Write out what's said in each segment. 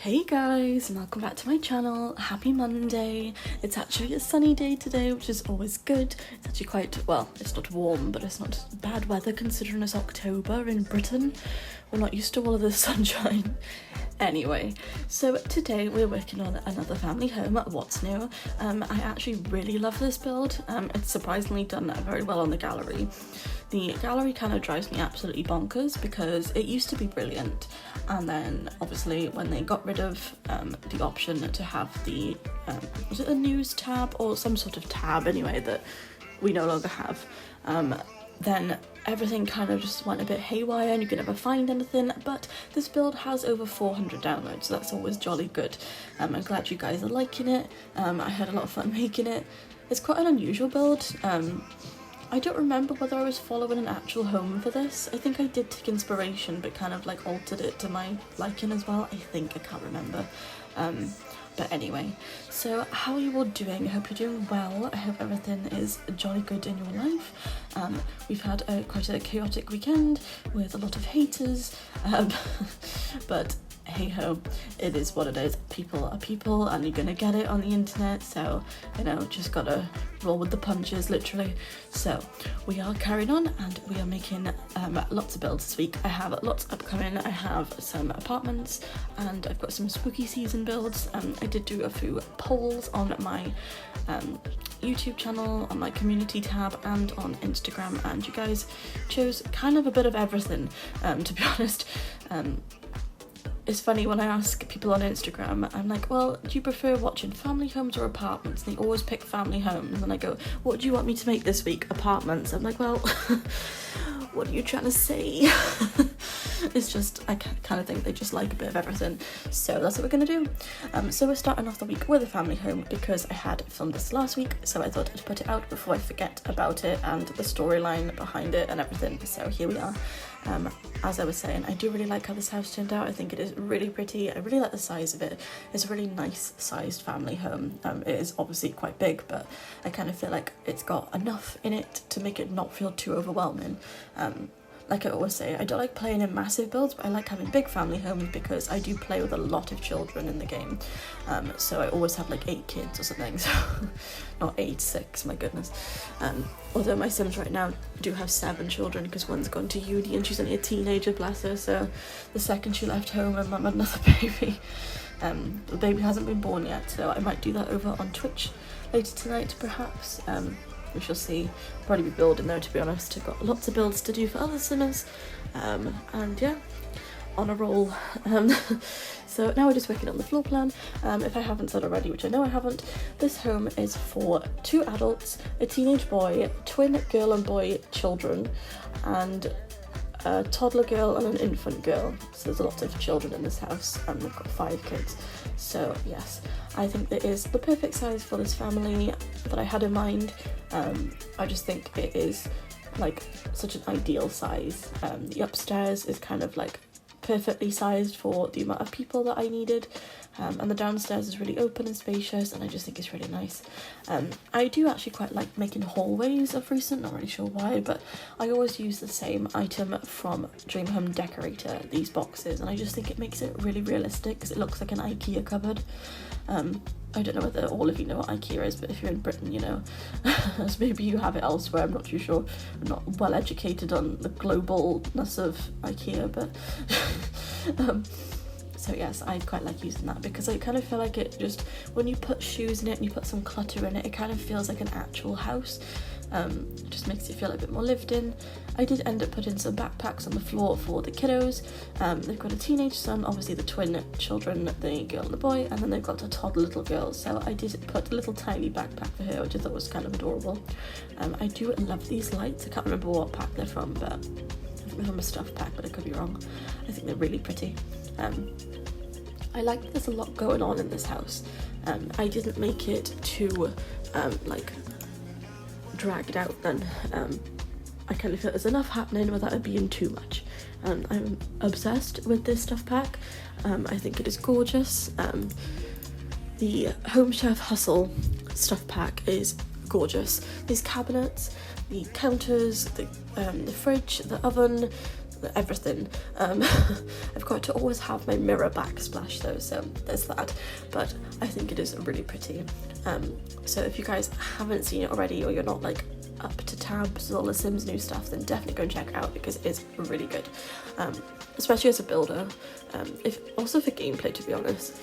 Hey guys, and welcome back to my channel. Happy Monday. It's actually a sunny day today, which is always good. It's actually quite, well, it's not warm, but it's not bad weather considering it's October in Britain. We're not used to all of this sunshine. Anyway, so today we're working on another family home. What's new? I actually really love this build. It's surprisingly done very well on the gallery. The gallery kind of drives me absolutely bonkers because it used to be brilliant, and then obviously when they got rid of the option to have the was it a news tab or some sort of tab anyway that we no longer have, then everything kind of just went a bit haywire and you could never find anything. But this build has over 400 downloads, so that's always jolly good. I'm glad you guys are liking it. I had a lot of fun making it. It's quite an unusual build. I don't remember whether I was following an actual home for this. I think I did take inspiration but kind of like altered it to my liking as well. I can't remember. But anyway, so how are you all doing? I hope you're doing well. I hope everything is jolly good in your life. We've had quite a chaotic weekend with a lot of haters, but hey ho, it is what it is. People are people and you're gonna get it on the internet, so you know, just gotta roll with the punches, literally. So we are carrying on and we are making lots of builds this week. I have lots upcoming. I have some apartments and I've got some spooky season builds. I did do a few polls on my YouTube channel, on my community tab and on Instagram, and you guys chose kind of a bit of everything, to be honest. It's funny when I ask people on Instagram, I'm like, well, do you prefer watching family homes or apartments? And they always pick family homes. And I go, what do you want me to make this week? Apartments. I'm like, well, what are you trying to say? It's just, I kind of think they just like a bit of everything. So that's what we're going to do. So we're starting off the week with a family home because I had filmed this last week. So I thought I'd put it out before I forget about it and the storyline behind it and everything. So here we are. As I was saying, I do really like how this house turned out. I think it is really pretty. I really like the size of it. It's a really nice sized family home. It is obviously quite big, but I kind of feel like it's got enough in it to make it not feel too overwhelming. Like I always say, I don't like playing in massive builds, but I like having big family homes because I do play with a lot of children in the game. So I always have like 8 kids or something, so not 8, 6, my goodness. Although my Sims right now do have 7 children because one's gone to uni and she's only a teenager, bless her, so the second she left home and mum had another baby. The baby hasn't been born yet, so I might do that over on Twitch later tonight perhaps. We shall see. Probably be building though, to be honest. I've got lots of builds to do for other Simmers, and yeah, on a roll. So now we're just working on the floor plan. If I haven't said already, which I know I haven't, this home is for 2 adults, a teenage boy, twin girl and boy children, and a toddler girl and an infant girl. So there's a lot of children in this house and we've got 5 kids. So yes, I think that is the perfect size for this family that I had in mind. I just think it is like such an ideal size. The upstairs is kind of like perfectly sized for the amount of people that I needed, and the downstairs is really open and spacious, and I just think it's really nice. I do actually quite like making hallways of recent, not really sure why, but I always use the same item from Dream Home Decorator, these boxes, and I just think it makes it really realistic because it looks like an IKEA cupboard. I don't know whether all of you know what IKEA is, but if you're in Britain, you know. As maybe you have it elsewhere, I'm not too sure. I'm not well educated on the globalness of IKEA, but so yes, I quite like using that because I kind of feel like it just, when you put shoes in it and you put some clutter in it, it kind of feels like an actual house. It just makes it feel a bit more lived in. I did end up putting some backpacks on the floor for the kiddos. They've got a teenage son, obviously the twin children, the girl and the boy, and then they've got a toddler little girl. So I did put a little tiny backpack for her, which I thought was kind of adorable. I do love these lights. I can't remember what pack they're from, but I think they're from a stuff pack, but I could be wrong. I think they're really pretty. I like that there's a lot going on in this house. I didn't make it too like dragged out then. I kind of feel there's enough happening without it being too much. I'm obsessed with this stuff pack. I think it is gorgeous. The Home Chef Hustle stuff pack is gorgeous. These cabinets, the counters, the fridge, the oven, everything. I've got to always have my mirror backsplash though, so there's that, but I think it is really pretty. So if you guys haven't seen it already, or you're not like up to tabs with all the Sims new stuff, then definitely go and check it out because it is really good, especially as a builder, if also for gameplay, to be honest.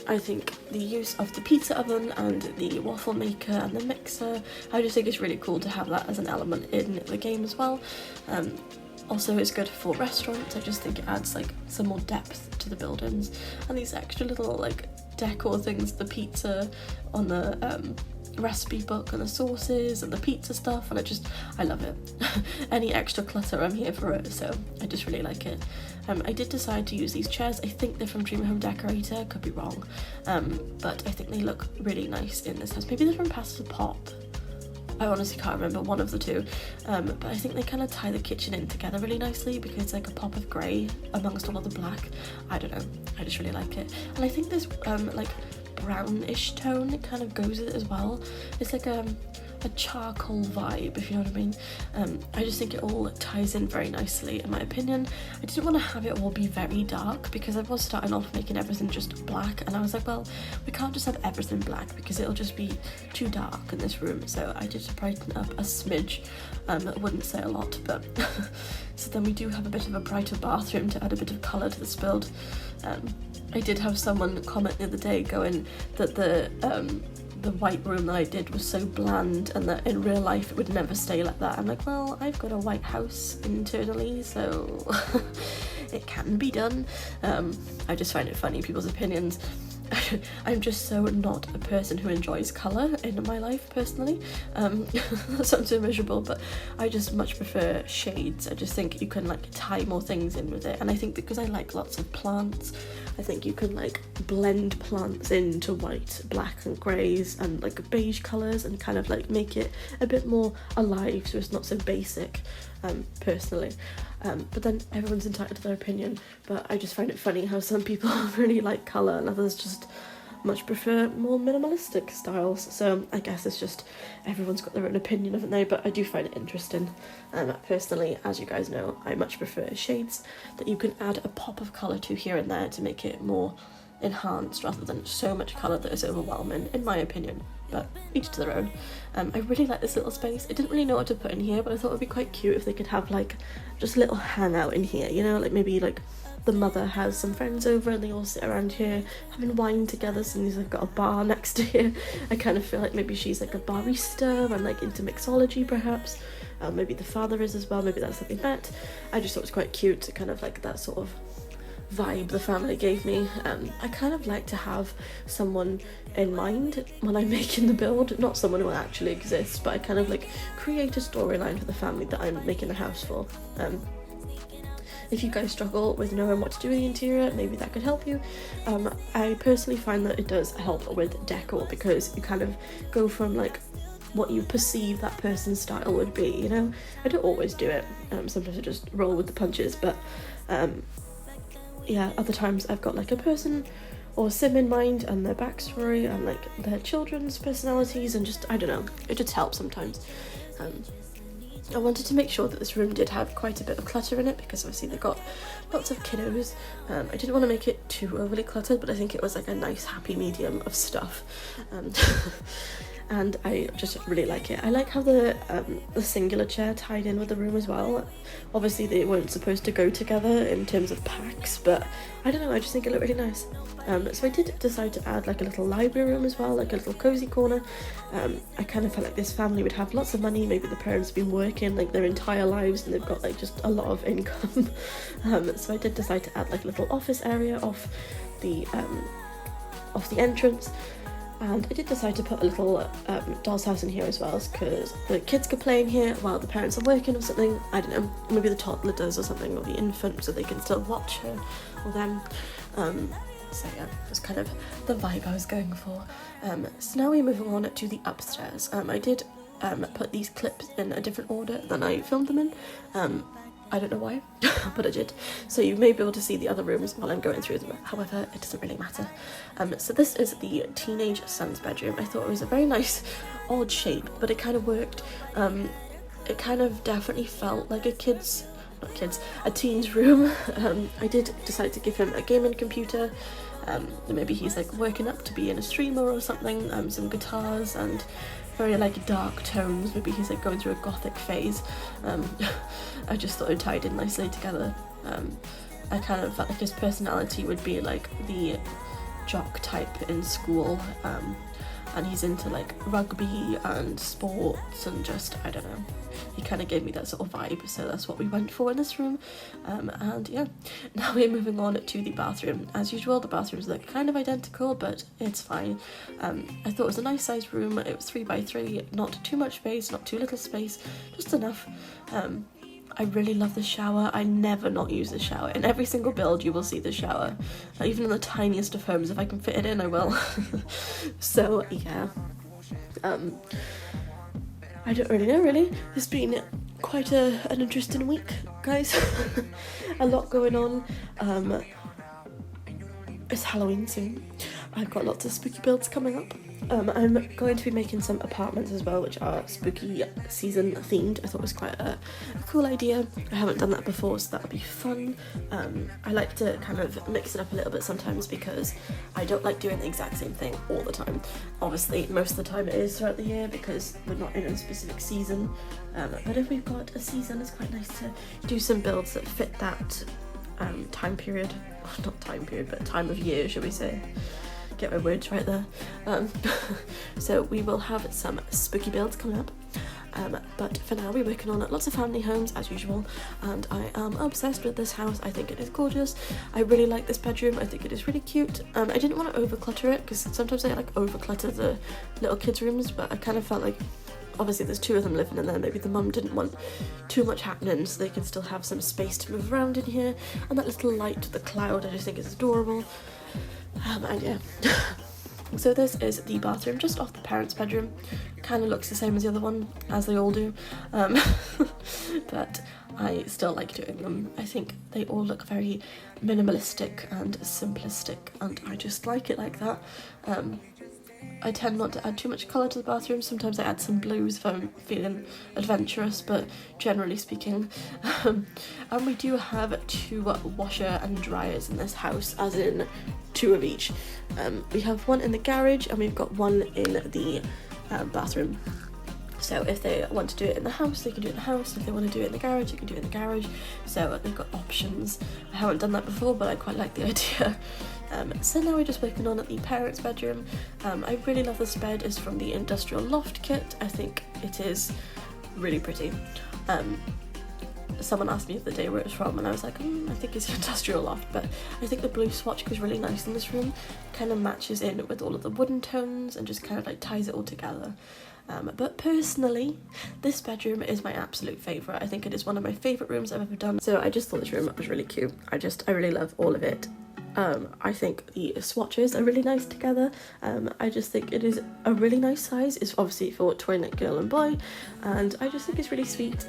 I think the use of the pizza oven and the waffle maker and the mixer, I just think it's really cool to have that as an element in the game as well. Also, it's good for restaurants. I just think it adds like some more depth to the buildings, and these extra little like decor things, the pizza on the recipe book and the sauces and the pizza stuff, and I love it. Any extra clutter, I'm here for it, so I just really like it. I did decide to use these chairs. I think they're from Dream Home Decorator, could be wrong, but I think they look really nice in this house. Maybe they're from Passive Pop, I honestly can't remember, one of the two, but I think they kind of tie the kitchen in together really nicely because it's like a pop of grey amongst all of the black. I don't know, I just really like it. And I think this like brownish tone, it kind of goes with it as well. It's like a charcoal vibe, if you know what I mean. I just think it all ties in very nicely, in my opinion. I didn't want to have it all be very dark because I was starting off making everything just black, and I was like, well, we can't just have everything black because it'll just be too dark in this room, so I did brighten up a smidge. I wouldn't say a lot, but so then we do have a bit of a brighter bathroom to add a bit of colour to this build. I did have someone comment the other day going that the white room that I did was so bland and that in real life it would never stay like that. I'm like, well, I've got a white house internally, so it can be done. I just find it funny, people's opinions. I'm just so not a person who enjoys colour in my life personally. That sounds so miserable, but I just much prefer shades. I just think you can like tie more things in with it, and I think because I like lots of plants, I think you can like blend plants into white, black and greys and like beige colours and kind of like make it a bit more alive so it's not so basic, personally. But then everyone's entitled to their opinion, but I just find it funny how some people really like colour and others just much prefer more minimalistic styles. So I guess it's just everyone's got their own opinion, haven't they? But I do find it interesting. Personally, as you guys know, I much prefer shades that you can add a pop of colour to here and there to make it more enhanced rather than so much colour that is overwhelming, in my opinion. But each to their own. I really like this little space. I didn't really know what to put in here, but I thought it would be quite cute if they could have like just a little hangout in here, you know, like maybe like the mother has some friends over and they all sit around here having wine together since they've got a bar next to here. I kind of feel like maybe she's like a barista and like into mixology perhaps. Maybe the father is as well, maybe that's how they met. I just thought it was quite cute to kind of like that sort of vibe the family gave me. I kind of like to have someone in mind when I'm making the build, not someone who actually exists, but I kind of like create a storyline for the family that I'm making the house for. If you guys struggle with knowing what to do with the interior, maybe that could help you. I personally find that it does help with decor because you kind of go from like what you perceive that person's style would be, you know? I don't always do it, sometimes I just roll with the punches, but yeah, other times I've got like a person or sim in mind and their backstory and like their children's personalities, and just, I don't know, it just helps sometimes. I wanted to make sure that this room did have quite a bit of clutter in it because obviously they've got lots of kiddos. I didn't want to make it too overly cluttered, but I think it was like a nice happy medium of stuff. And I just really like it. I like how the singular chair tied in with the room as well. Obviously they weren't supposed to go together in terms of packs, but I don't know, I just think it looked really nice. So I did decide to add like a little library room as well, like a little cozy corner. I kind of felt like this family would have lots of money, maybe the parents have been working like their entire lives and they've got like just a lot of income. So I did decide to add like a little office area off the entrance. And I did decide to put a little doll's house in here as well, because the kids could play in here while the parents are working or something. I don't know, maybe the toddler does or something, or the infant, so they can still watch her or them. So yeah, that's kind of the vibe I was going for. So now we're moving on to the upstairs. I did put these clips in a different order than I filmed them in. I don't know why, but I did. So you may be able to see the other rooms while I'm going through them. However, it doesn't really matter. So this is the teenage son's bedroom. I thought it was a very nice, odd shape, but it kind of worked. It kind of definitely felt like a kid's not kids, a teen's room. I did decide to give him a gaming computer. Maybe he's like working up to being a streamer or something. Some guitars and very like dark tones. Maybe he's like going through a gothic phase. I just thought it tied in nicely together. I kind of felt like his personality would be like the jock type in school, and he's into like rugby and sports and just, I don't know, he kind of gave me that sort of vibe, so that's what we went for in this room. And yeah, now we're moving on to the bathroom. As usual, the bathrooms look kind of identical, but it's fine. I thought it was a nice sized room. It was 3x3, not too much space, not too little space, just enough. I really love the shower. I never not use the shower. In every single build you will see the shower. Even in the tiniest of homes, if I can fit it in, I will. So yeah. I don't really know, really. It's been quite an interesting week, guys. A lot going on. It's Halloween soon. I've got lots of spooky builds coming up. I'm going to be making some apartments as well, which are spooky season themed. I thought it was quite a cool idea. I haven't done that before, so that'll be fun. I like to kind of mix it up a little bit sometimes because I don't like doing the exact same thing all the time. Obviously, most of the time it is throughout the year because we're not in a specific season. But if we've got a season, it's quite nice to do some builds that fit that time period. Not time period, but time of year, should we say. Get my words right there. So we will have some spooky builds coming up, but for now we're working on lots of family homes as usual, and I am obsessed with this house. I think it is gorgeous. I really like this bedroom. I think it is really cute. I didn't want to over clutter it because sometimes I like over clutter the little kids' rooms, but I kind of felt like obviously there's two of them living in there, maybe the mum didn't want too much happening so they can still have some space to move around in here. And that little light, the cloud, I just think is adorable. And yeah, so this is the bathroom just off the parents' bedroom. Kind of looks the same as the other one, as they all do, but I still like doing them. I think they all look very minimalistic and simplistic, and I just like it like that. I tend not to add too much colour to the bathroom. Sometimes I add some blues if I'm feeling adventurous, but generally speaking. And we do have 2 washer and dryers in this house, as in 2 of each. We have one in the garage and we've got one in the bathroom. So if they want to do it in the house, they can do it in the house. If they want to do it in the garage, they can do it in the garage. So they've got options. I haven't done that before, but I quite like the idea. So now we're just working on the parents' bedroom. I really love this bed. It's from the Industrial Loft kit. I think it is really pretty. Someone asked me the other day where it's from, and I was like, I think it's Industrial Loft, but I think the blue swatch goes really nice in this room. Kind of matches in with all of the wooden tones and just kind of like ties it all together. But personally, this bedroom is my absolute favourite. I think it is one of my favourite rooms I've ever done. So I just thought this room was really cute. I really love all of it. I think the swatches are really nice together. I just think it is a really nice size. It's obviously for twin girl and boy, and I just think it's really sweet.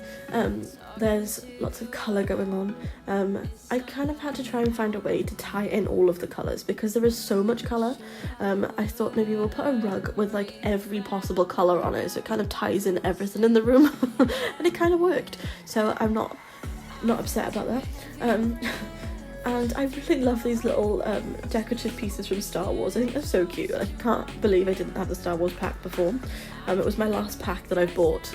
There's lots of colour going on. I kind of had to try and find a way to tie in all of the colours because there is so much colour. I thought maybe we'll put a rug with like every possible colour on it, so it kind of ties in everything in the room, and it kind of worked. So I'm not upset about that. And I really love these little decorative pieces from Star Wars. I think they're so cute. I can't believe I didn't have the Star Wars pack before. It was my last pack that I bought.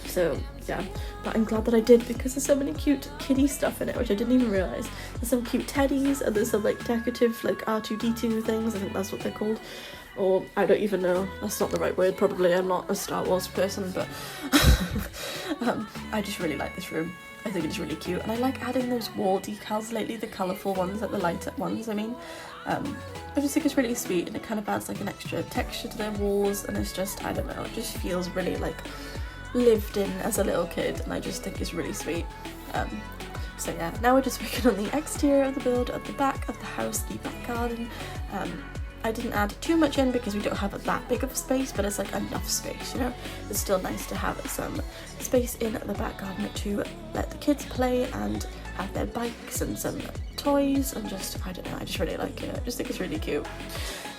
So yeah, but I'm glad that I did because there's so many cute kiddie stuff in it, which I didn't even realise. There's some cute teddies and there's some like decorative like R2-D2 things. I think that's what they're called. Or I don't even know. That's not the right word probably. I'm not a Star Wars person, but I just really like this room. I think it's really cute, and I like adding those wall decals lately, the colourful ones, like the light up ones, I mean. I just think it's really sweet, and it kind of adds like an extra texture to their walls, and it's just, I don't know, it just feels really like lived in as a little kid, and I just think it's really sweet. So yeah, now we're just working on the exterior of the build, at the back of the house, the back garden. I didn't add too much in because we don't have that big of a space, but it's like enough space, you know? It's still nice to have some space in the back garden to let the kids play and have their bikes and some toys and just, I don't know, I just really like it. I just think it's really cute.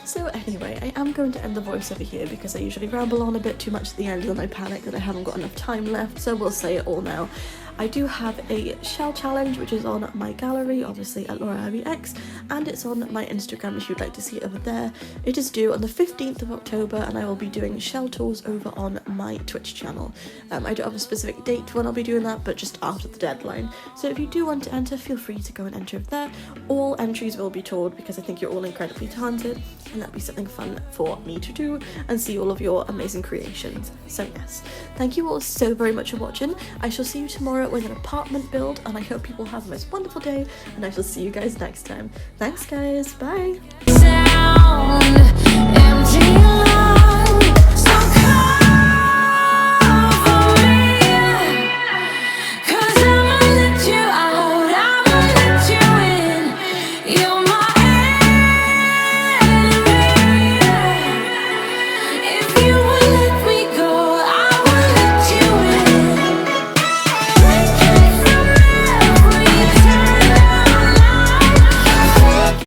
So anyway, I am going to end the voice over here because I usually ramble on a bit too much at the end and then I panic that I haven't got enough time left, so we'll say it all now. I do have a shell challenge which is on my gallery, obviously at LauraIvyX, and it's on my Instagram if you'd like to see it over there. It is due on the 15th of October, and I will be doing shell tours over on my Twitch channel. I don't have a specific date when I'll be doing that, but just after the deadline. So if you do want to enter, feel free to go and enter over there. All entries will be toured because I think you're all incredibly talented, and that'll be something fun for me to do and see all of your amazing creations. So yes, thank you all so very much for watching. I shall see you tomorrow with an apartment build, and I hope you all have the most wonderful day, and I shall see you guys next time. Thanks guys, bye!